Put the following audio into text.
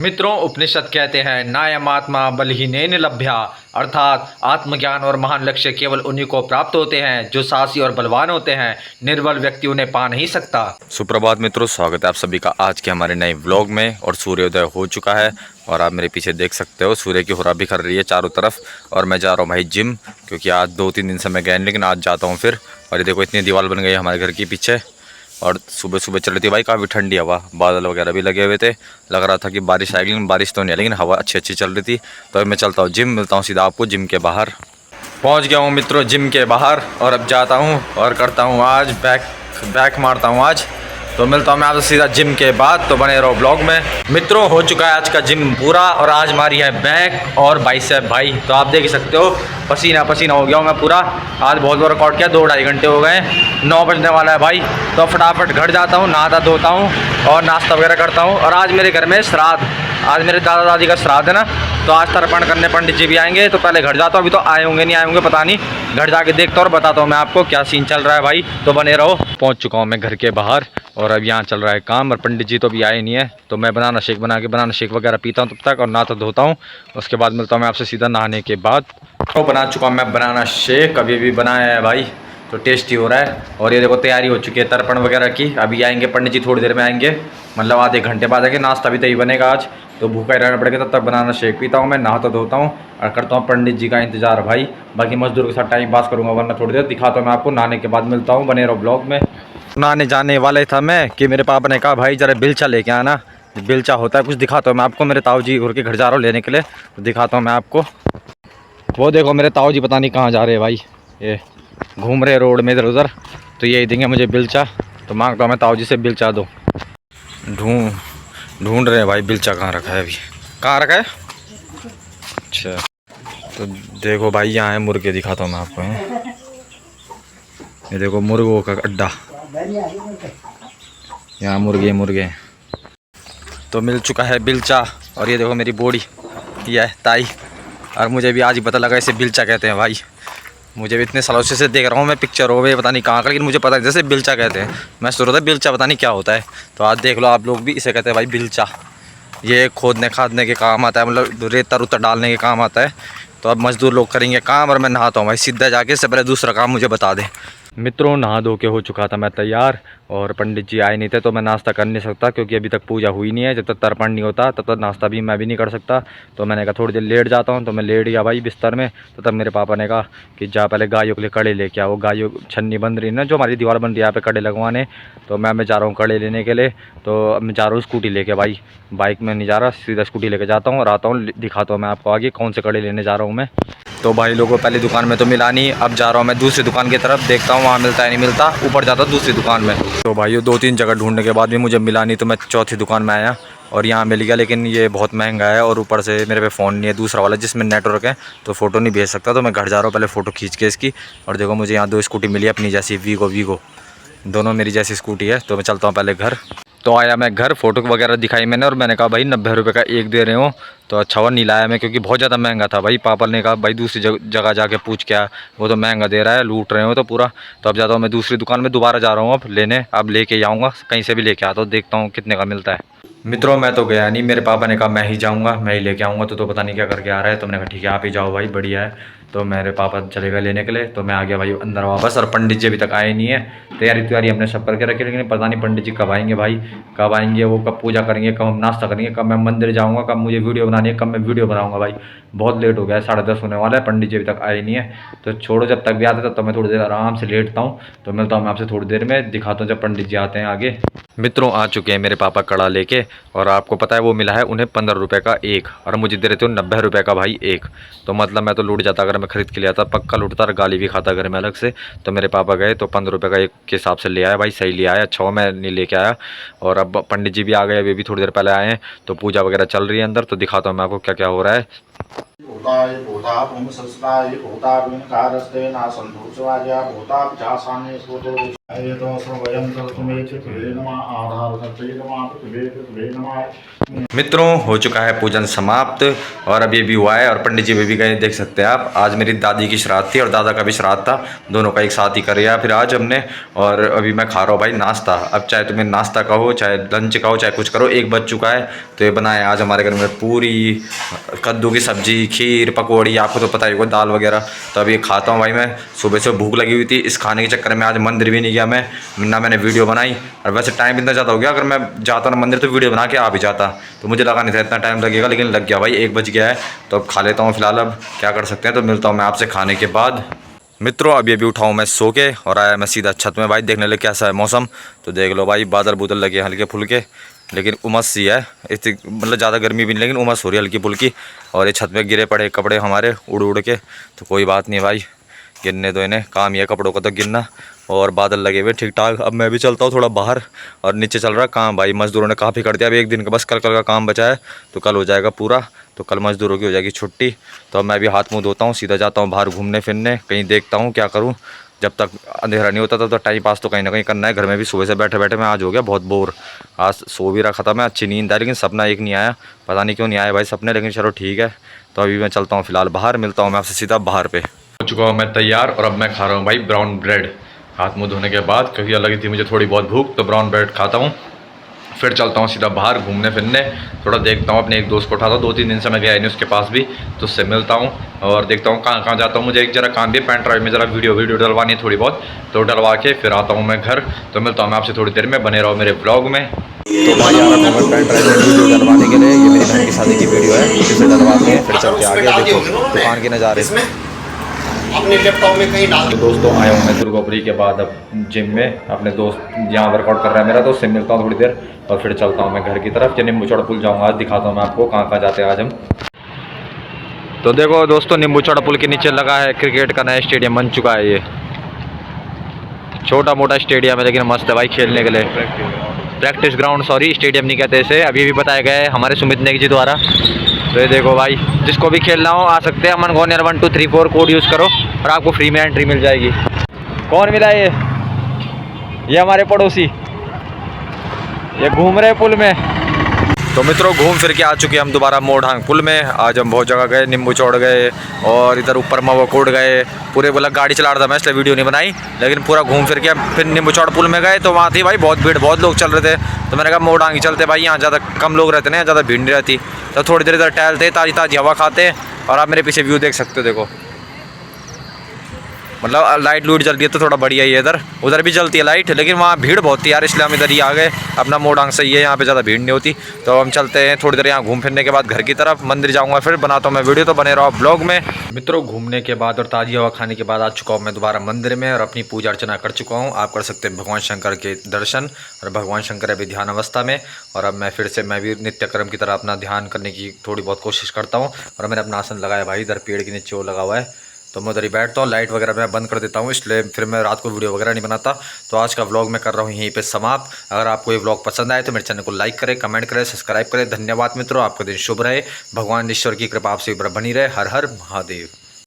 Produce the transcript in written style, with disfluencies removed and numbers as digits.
मित्रों, उपनिषद कहते हैं नायमात्मा बलहीनेन लभ्या, अर्थात आत्मज्ञान और महान लक्ष्य केवल उन्हीं को प्राप्त होते हैं जो साहसी और बलवान होते हैं। निर्बल व्यक्ति उन्हें पा नहीं सकता। सुप्रभात मित्रों, स्वागत है आप सभी का आज के हमारे नए व्लॉग में। और सूर्योदय हो चुका है और आप मेरे पीछे देख सकते हो सूर्य की हुर्रा बिखर रही है चारों तरफ। और मैं जा रहा हूँ भाई जिम, क्योंकि आज 2-3 दिन से मैं गया नहीं, लेकिन आज जाता हूँ फिर। और ये देखो इतनी दीवार बन गई है हमारे घर के पीछे। और सुबह सुबह चल रही थी भाई काफ़ी ठंडी हवा, बादल वगैरह भी लगे हुए थे, लग रहा था कि बारिश आएगी, लेकिन बारिश तो नहीं आई, लेकिन हवा अच्छी अच्छी चल रही थी। तो अब मैं चलता हूँ जिम, मिलता हूँ सीधा आपको जिम के बाहर। पहुँच गया हूँ मित्रों जिम के बाहर, और अब जाता हूँ और करता हूँ आज बैक मारता हूँ आज। तो मिलता हूँ मैं आपसे सीधा जिम के बाद, तो बने रहो ब्लॉग में। मित्रों, हो चुका है आज का जिम पूरा, और आज मारी है बैक और बाइसेप भाई। तो आप देख सकते हो पसीना पसीना हो गया हूँ मैं पूरा। आज बहुत बार रिकॉर्ड किया, 2-2.5 घंटे हो गए, 9 बजने वाला है भाई। तो फटाफट घर जाता हूँ, नहाता धोता हूँ और नाश्ता वगैरह करता हूँ। और आज मेरे घर में श्राद्ध, आज मेरे दादा दादी का श्राद्ध है ना, तो आज तर्पण करने पंडित जी भी आएंगे। तो पहले घर जाता हूँ, अभी तो आए होंगे नहीं आए होंगे पता नहीं, घर जाके देखता हूँ और बताता हूँ मैं आपको क्या सीन चल रहा है भाई। तो बने रहो। पहुँच चुका हूँ मैं घर के बाहर, और अब यहाँ चल रहा है काम, और पंडित जी तो अभी आए नहीं है। तो मैं बनाना शेक वगैरह पीता हूँ तब तक, और नहाता धोता हूँ। उसके बाद मिलता हूँ मैं आपसे सीधा नहाने के बाद। तो बना चुका हूँ मैं बनाना शेक, अभी भी बनाया है भाई, तो टेस्टी हो रहा है। और ये देखो तैयारी हो चुकी है तर्पण वगैरह की। अभी आएंगे पंडित जी, थोड़ी देर में आएंगे, मतलब आधे घंटे बाद आएंगे। नाश्ता भी तभी बनेगा आज, तो भूखा ही रहना पड़ेगा। तब तक बनाना शेक पीता हूँ मैं, नहाता धोता हूँ और करता हूँ पंडित जी का इंतजार भाई। बाकी मजदूर के साथ टाइम पास करूँगा, वरना थोड़ी देर दिखाता हूँ मैं आपको। नहाने के बाद मिलता हूँ, बने रहो ब्लॉग में। नहाने जाने वाले था मैं कि मेरे पापा ने कहा भाई जरा बिलचा लेके आना, बिलचा होता है कुछ, दिखाता हूँ मैं आपको। मेरे ताऊ जी उड़ के घर जा रहा हूँ लेने के लिए, तो दिखाता हूँ मैं आपको। वो देखो मेरे ताऊ जी पता नहीं कहाँ जा रहे हैं भाई, ये घूम रहे रोड में इधर उधर। तो यही देंगे मुझे बिलचा, तो मांगता हूँ मैं ताऊ जी से बिलचा दो। ढूंढ रहे हैं भाई बिलचा कहाँ रखा है, अभी कहाँ रखा है। अच्छा, तो देखो भाई यहाँ है मुर्गे, दिखाता हूँ मैं आपको। ये देखो मुर्गों का अड्डा, यहाँ मुर्गे। तो मिल चुका है बिलचा। और ये देखो मेरी बोड़ी, ये है ताई। और मुझे भी आज ही पता लगा इसे बिलचा कहते हैं भाई। मुझे भी इतने सालों से देख रहा हूँ मैं पिक्चर हो गई पता नहीं कहाँ का, लेकिन मुझे पता है जैसे बिलचा कहते हैं। मैं सोच रहा था बिलचा पता नहीं क्या होता है, तो आज देख लो आप लोग भी, इसे कहते हैं भाई बिलचा। ये खोदने खादने के काम आता है, मतलब रेता रुता डालने के काम आता है। तो अब मजदूर लोग करेंगे काम, और मैं नहाता हूँ भाई सीधा जाके। इससे पहले दूसरा काम मुझे बता दे। मित्रों, नहा धो के हो चुका था मैं तैयार, और पंडित जी आए नहीं थे, तो मैं नाश्ता कर नहीं सकता, क्योंकि अभी तक पूजा हुई नहीं है। जब तक तर्पण नहीं होता तब तक नाश्ता भी मैं भी नहीं कर सकता। तो मैंने कहा थोड़ी देर लेट जाता हूँ, तो मैं लेट गया भाई बिस्तर में। तो तब मेरे पापा ने कहा कि जा पहले गायों के लिए कड़े लेके आओ। गायों छन्नी बन रही है ना, जो हमारी दीवार बन रही है यहाँ पे कड़े लगवाने। तो मैं जा रहा हूँ कड़े लेने के लिए। तो अब मैं जा रहा हूँ स्कूटी लेके भाई, बाइक में नहीं जा रहा, सीधा स्कूटी लेके जाता हूँ और आता हूँ, दिखाता हूँ मैं आपको आगे कौन से कड़े लेने जा रहा हूँ मैं। तो भाई लोगों पहली दुकान में तो मिला नहीं, अब जा रहा हूँ मैं दूसरी दुकान की तरफ, देखता हूँ वहाँ मिलता है नहीं मिलता, ऊपर जाता हूँ दूसरी दुकान में। तो भाई 2-3 जगह ढूंढने के बाद भी मुझे मिला नहीं, तो मैं चौथी दुकान में आया और यहाँ मिल गया, लेकिन ये बहुत महंगा है, और ऊपर से मेरे पे फ़ोन नहीं है दूसरा वाला जिसमें नेटवर्क है, तो फ़ोटो नहीं भेज सकता। तो मैं घर जा रहा हूँ पहले फ़ोटो खींच के इसकी। और देखो मुझे यहाँ 2 स्कूटी मिली अपनी जैसी, वीगो दोनों मेरी जैसी स्कूटी है। तो मैं चलता हूँ पहले घर। तो आया मैं घर, फ़ोटो वगैरह दिखाई मैंने, और मैंने कहा भाई 90 रुपये का एक दे रहे हो, तो अच्छा हुआ नहीं लाया मैं, क्योंकि बहुत ज़्यादा महंगा था भाई। पापा ने कहा भाई दूसरी जगह जाके पूछ क्या, वो तो महंगा दे रहा है, लूट रहे हो तो पूरा। तो अब जाता हूँ मैं दूसरी दुकान में, दोबारा जा रहा हूँ अब लेने। अब लेके जाऊँगा कहीं से भी लेके आता हूँ, देखता हूँ कितने का मिलता है। मित्रों, मैं तो गया नहीं, मेरे पापा ने कहा मैं ही जाऊँगा, मैं ही लेके आऊँगा। तो पता नहीं क्या करके आ रहा है, तो मैंने कहा ठीक है आप ही जाओ भाई, बढ़िया है। तो मेरे पापा चले गए लेने के लिए, तो मैं आ गया भाई अंदर वापस। और पंडित जी अभी तक आए नहीं है, तैयारी हमने सब करके रखी, लेकिन पता नहीं पंडित जी कब आएंगे भाई, कब आएंगे वो, कब पूजा करेंगे, कब हम नाश्ता करेंगे, कब मैं मंदिर जाऊँगा, कब मुझे वीडियो बनानी है, कब मैं वीडियो बनाऊँगा भाई। बहुत लेट हो गया है, 10:30 होने वाला है, पंडित जी अभी तक आए नहीं है। तो छोड़ो, जब तक भी आते तब तक मैं थोड़ी देर आराम से लेटता हूँ। तो मिलता हूँ मैं आपसे थोड़ी देर में, दिखाता हूँ जब पंडित जी आते हैं आगे। मित्रों, आ चुके हैं मेरे पापा कड़ा लेके, और आपको पता है वो मिला है उन्हें 15 रुपये का एक, और मुझे दे रहे थे 90 रुपये का भाई एक। तो मतलब मैं तो लूट जाता, अगर मैं खरीद के ले आता पक्का लूटता, और गाली भी खाता घर में अलग से। तो मेरे पापा गए तो 15 रुपये का एक के हिसाब से ले आया भाई, सही ले आया, अच्छा मैं नहीं लेके आया। और अब पंडित जी भी आ गए, अभी भी थोड़ी देर पहले आए हैं। तो पूजा वगैरह चल रही है अंदर, तो दिखाता हूँ मैं आपको क्या क्या हो रहा है। भूताय भूता पुंसस्ताय भूताविनकारस्ते नासंतोषवाजा भूता जासाने स्वतो ये तो सर्वयं सर्वमेव पृथ्वी नमः आधार पृथ्वी नमः पृथ्वी नमः। मित्रों, हो चुका है पूजन समाप्त और अब ये भी हुआ है और पंडित जी भी गए, देख सकते हैं आप। आज मेरी दादी की श्राद्ध थी और दादा का भी श्राद्ध था, दोनों का एक साथ ही कर लिया फिर आज हमने। और अभी मैं खा रहा हूँ भाई नाश्ता। अब चाहे तुम्हें नाश्ता कहो, चाहे लंच कहो, चाहे कुछ करो, 1 बज चुका है। तो ये बनाए आज हमारे घर में पूरी, कद्दू की सब्जी, खीर, पकौड़ी, आपको तो पता ही होगा, दाल वगैरह। तो अभी खाता हूँ भाई मैं। सुबह से भूख लगी हुई थी, इस खाने के चक्कर में आज मंदिर भी नहीं गया मैं, ना मैंने वीडियो बनाई। और वैसे टाइम इतना ज़्यादा हो गया, अगर मैं जाता ना मंदिर तो वीडियो बना के आ भी जाता। तो मुझे लगा नहीं था इतना टाइम लगेगा, लेकिन लग गया भाई। 1 बज गया है तो अब खा लेता हूँ फिलहाल। अब क्या कर सकते हैं, तो मिलता हूँ मैं आपसे खाने के बाद। मित्रों, अभी अभी उठाऊँ मैं सो के और आया मैं सीधा छत में भाई देखने लगे कैसा है मौसम। तो देख लो भाई, बादल बुदल लगे हल्के फुल्के, लेकिन उमस सी है। इतनी मतलब ज़्यादा गर्मी भी नहीं, लेकिन उमस हो रही है हल्की फुल्की। और ये छत में गिरे पड़े कपड़े हमारे उड़ उड़ के, तो कोई बात नहीं भाई, गिरने दो इन्हें, काम ही है कपड़ों का तो गिरना। और बादल लगे हुए ठीक ठाक। अब मैं भी चलता हूँ थोड़ा बाहर, और नीचे चल रहा काम भाई। मज़दूरों ने काफ़ी कर दिया, अब 1 दिन का बस कल का काम बचा है, तो कल हो जाएगा पूरा। तो कल मज़दूरों की हो जाएगी छुट्टी। तो अब मैं भी हाथ मुँह धोता हूँ, सीधा जाता हूँ बाहर घूमने फिरने, कहीं देखता हूँ क्या करूँ। जब तक अंधेरा नहीं होता तब तक टाइम पास तो कहीं ना कहीं करना है। घर में भी सुबह से बैठे बैठे मैं आज हो गया बहुत बोर। आज सो भी रखा था मैं, अच्छी नींद आई, लेकिन सपना एक नहीं आया, पता नहीं क्यों नहीं आया भाई सपने। लेकिन चलो ठीक है, तो अभी मैं चलता हूँ फिलहाल बाहर, मिलता हूँ मैं आपसे सीधा बाहर पे। हो चुका हूँ मैं तैयार और अब मैं खा रहा हूँ भाई ब्राउन ब्रेड। हाथ मुँह धोने के बाद, क्योंकि लगी थी मुझे थोड़ी बहुत भूख, तो ब्राउन ब्रेड खाता हूँ। फिर चलता हूँ सीधा बाहर घूमने फिरने, थोड़ा देखता हूँ। अपने एक दोस्त को उठाता हूँ, 2-3 दिन से मैं गया नहीं उसके पास भी, तो उससे मिलता हूँ और देखता हूँ कहाँ कहाँ जाता हूँ। मुझे एक जरा काम भी है, पेन ड्राइव में जरा वीडियो डलवानी है थोड़ी बहुत, तो डलवा के फिर आता हूँ मैं घर। तो मिलता हूँ मैं आपसे थोड़ी देर में, बने रहो मेरे ब्लॉग में। तो भाई आ रहा हूँ मैं पेन ड्राइव में वीडियो डलवाने के लिए। ये मेरी बहन की शादी की वीडियो है, इसे डलवाते हैं, फिर चलते आगे। देखो दुकान के नज़ारे अपने लैपटॉप में कहीं डाल। तो दोस्तों, आया हूँ मैं दुर्गापुरी के बाद अब जिम में। अपने दोस्त यहाँ वर्कआउट कर रहा है मेरा, तो उससे मिलता हूँ थोड़ी देर और फिर चलता हूँ मैं घर की तरफ। नींबू चौड़ा पुल जाऊँगा, आज दिखाता हूँ मैं आपको कहाँ कहाँ जाते हैं आज हम। तो देखो दोस्तों, नींबू चौड़ा पुल के नीचे लगा है क्रिकेट का नया स्टेडियम, बन चुका है। ये छोटा मोटा स्टेडियम है, लेकिन मस्त है भाई खेलने के लिए। प्रैक्टिस ग्राउंड, सॉरी स्टेडियम नहीं कहते इसे, अभी भी बताया गया है हमारे सुमित नेगी जी द्वारा। तो ये देखो भाई, जिसको भी खेलना हो आ सकते हैं। अमन गोनियर 1 2 3 4 कोड यूज़ करो और आपको फ्री में एंट्री मिल जाएगी। कौन मिला ये हमारे पड़ोसी, ये घूम रहे पुल में। तो मित्रों, घूम फिर के आ चुके हम दोबारा मोरढांग पुल में। आज हम बहुत जगह गए, नींबू चौड़ गए और इधर ऊपर मवाकोट गए। पूरे बोला गाड़ी चला रहा था मैं, इसलिए वीडियो नहीं बनाई, लेकिन पूरा घूम फिर के फिर नींबू चौड़ पुल में गए। तो वहाँ थी भाई बहुत भीड़, बहुत लोग चल रहे थे। तो मैंने कहा मोरढांग ही चलते भाई, यहाँ ज़्यादा कम लोग रहते ना, ज़्यादा भीड़ नहीं रहती। तो थोड़ी देर इधर टहलते, ताज़ी ताज़ी हवा खाते। और आप मेरे पीछे व्यू देख सकते हो, देखो मतलब लाइट लूट जल रही है, तो थोड़ा बढ़िया ही है। इधर उधर भी जलती है लाइट, लेकिन वहाँ भीड़ बहुत थी यार, इसलिए हम इधर ही आ गए। अपना मोरढांग सही है, यहाँ पे ज़्यादा भीड़ नहीं होती। तो हम चलते हैं थोड़ी देर यहाँ घूम फिरने के बाद घर की तरफ। मंदिर जाऊँगा, फिर बनाता हूँ मैं वीडियो, तो बने रहो ब्लॉग में। मित्रों, घूमने के बाद और ताज़ी हवा खाने के बाद आ चुका हूँ मैं दोबारा मंदिर में और अपनी पूजा अर्चना कर चुका हूँ। आप कर सकते हैं भगवान शंकर के दर्शन, और भगवान शंकर अभी ध्यान अवस्था में। और अब मैं फिर से मैं भी नित्य कर्म की तरह अपना ध्यान करने की थोड़ी बहुत कोशिश करता हूँ। और मैंने अपना आसन लगाया भाई, इधर पेड़ के नीचे वो लगा हुआ है, तो मैं उधर ही बैठता हूँ। लाइट वगैरह मैं बंद कर देता हूँ, इसलिए फिर मैं रात को वीडियो वगैरह नहीं बनाता। तो आज का व्लॉग मैं कर रहा हूँ यहीं पे समाप्त। अगर आपको ये व्लॉग पसंद आए तो मेरे चैनल को लाइक करें, कमेंट करें, सब्सक्राइब करें। धन्यवाद मित्रों, आपका दिन शुभ रहे, भगवान ईश्वर की कृपा आपसे बनी रहे। हर हर महादेव।